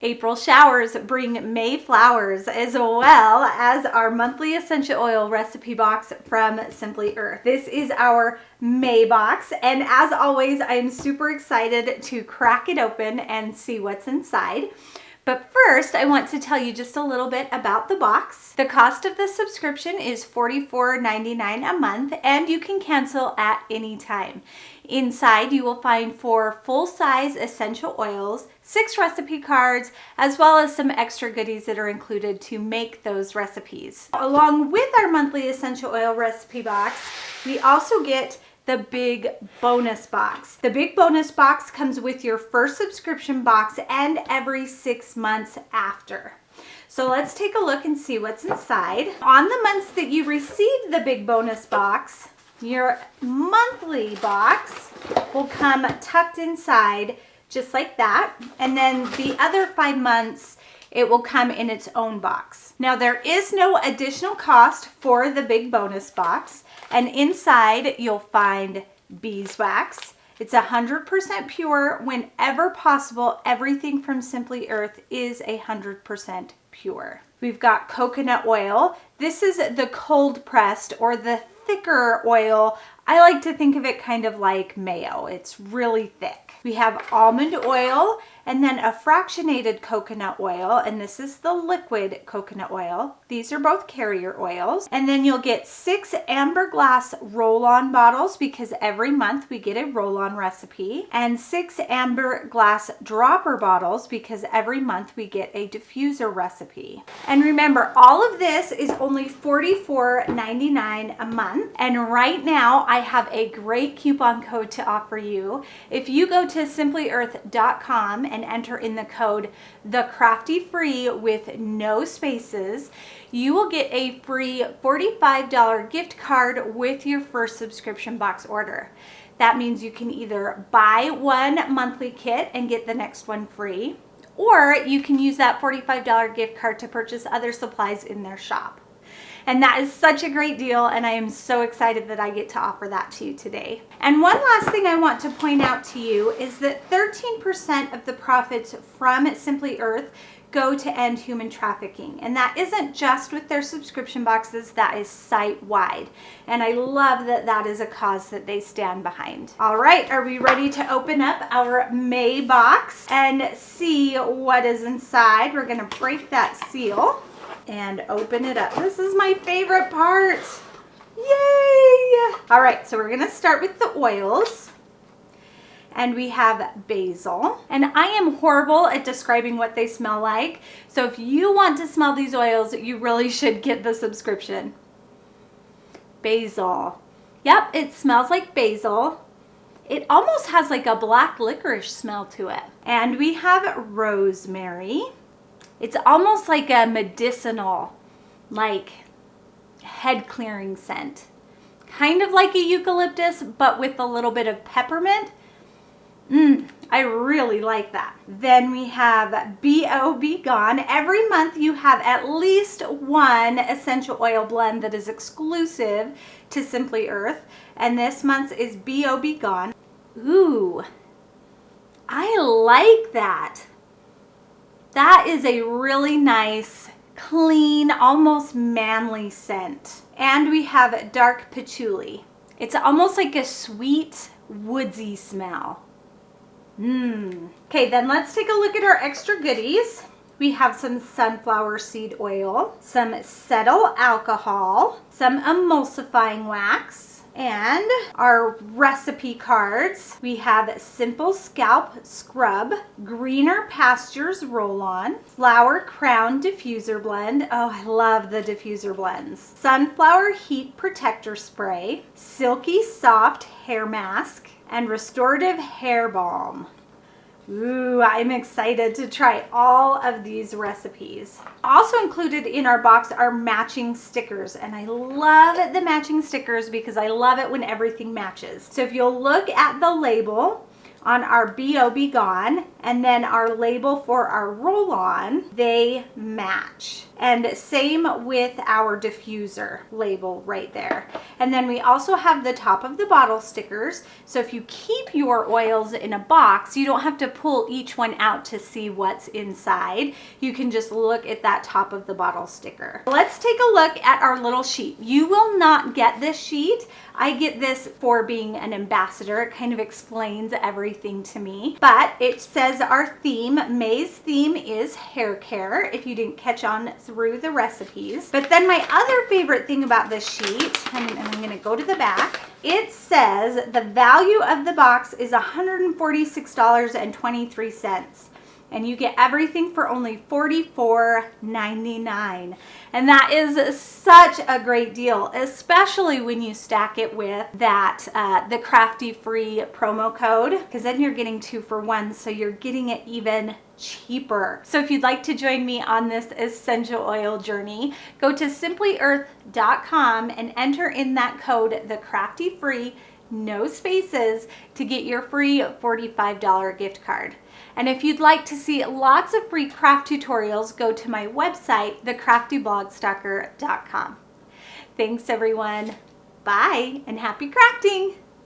April showers bring May flowers, as well as our monthly essential oil recipe box from Simply Earth. This is our May box, and as always, I'm super excited to crack it open and see what's inside. But first, I want to tell you just a little bit about the box. The cost of the subscription is $44.99 a month, and you can cancel at any time. Inside, you will find 4 full-size essential oils, 6 recipe cards, as well as some extra goodies that are included to make those recipes. Along with our monthly essential oil recipe box, we also get the big bonus box. The big bonus box comes with your first subscription box and every 6 months after. So let's take a look and see what's inside. On the months that you receive the big bonus box, your monthly box will come tucked inside just like that. And then the other 5 months, it will come in its own box. Now there is no additional cost for the big bonus box. And inside you'll find beeswax. It's 100% pure. Whenever possible, everything from Simply Earth is 100% pure. We've got coconut oil. This is the cold pressed or the thicker oil. I like to think of it kind of like mayo. It's really thick. We have almond oil and then a fractionated coconut oil, and this is the liquid coconut oil. These are both carrier oils. And then you'll get 6 amber glass roll-on bottles because every month we get a roll-on recipe, and 6 amber glass dropper bottles because every month we get a diffuser recipe. And remember, all of this is only $44.99 a month. And right now I have a great coupon code to offer you. If you go to simplyearth.com and enter in the code thecraftyblogstalker with no spaces, you will get a free $45 gift card with your first subscription box order. That means you can either buy one monthly kit and get the next one free, or you can use that $45 gift card to purchase other supplies in their shop. And that is such a great deal, and I am so excited that I get to offer that to you today. And one last thing I want to point out to you is that 13% of the profits from Simply Earth go to end human trafficking. And that isn't just with their subscription boxes, that is site-wide. And I love that that is a cause that they stand behind. All right, are we ready to open up our May box and see what is inside? We're gonna break that seal and open it up. This is my favorite part. Yay! All right, so we're gonna start with the oils. And we have basil. And I am horrible at describing what they smell like. So if you want to smell these oils, you really should get the subscription. Basil. Yep, it smells like basil. It almost has like a black licorice smell to it. And we have rosemary. It's almost like a medicinal, like head clearing scent. Kind of like a eucalyptus, but with a little bit of peppermint. I really like that. Then we have B.O.B. Gone. Every month you have at least one essential oil blend that is exclusive to Simply Earth. And this month's is B.O.B. Gone. Ooh, I like that. That is a really nice, clean, almost manly scent. And we have dark patchouli. It's almost like a sweet, woodsy smell. Okay, then let's take a look at our extra goodies. We have some sunflower seed oil, some cetyl alcohol, some emulsifying wax, and our recipe cards. We have Simple Scalp Scrub, Greener Pastures Roll-On, Flower Crown Diffuser Blend. Oh, I love the diffuser blends. Sunflower Heat Protector Spray, Silky Soft Hair Mask, and Restorative Hair Balm. Ooh, I'm excited to try all of these recipes. Also included in our box are matching stickers, and I love the matching stickers because I love it when everything matches. So if you'll look at the label, on our B.O.B. Gone and then our label for our roll-on, they match. And same with our diffuser label right there. And then we also have the top of the bottle stickers. So if you keep your oils in a box, you don't have to pull each one out to see what's inside. You can just look at that top of the bottle sticker. Let's take a look at our little sheet. You will not get this sheet. I get this for being an ambassador. It kind of explains everything to me. But it says our theme, May's theme is hair care, if you didn't catch on through the recipes. But then my other favorite thing about this sheet, and I'm gonna go to the back, it says the value of the box is $146.23. And you get everything for only $44.99. And that is such a great deal, especially when you stack it with that the Crafty Free promo code, because then you're getting 2 for 1, so you're getting it even cheaper. So if you'd like to join me on this essential oil journey, go to simplyearth.com and enter in that code, the Crafty Free, no spaces, to get your free $45 gift card. And if you'd like to see lots of free craft tutorials, go to my website, thecraftyblogstalker.com. Thanks everyone. Bye and happy crafting.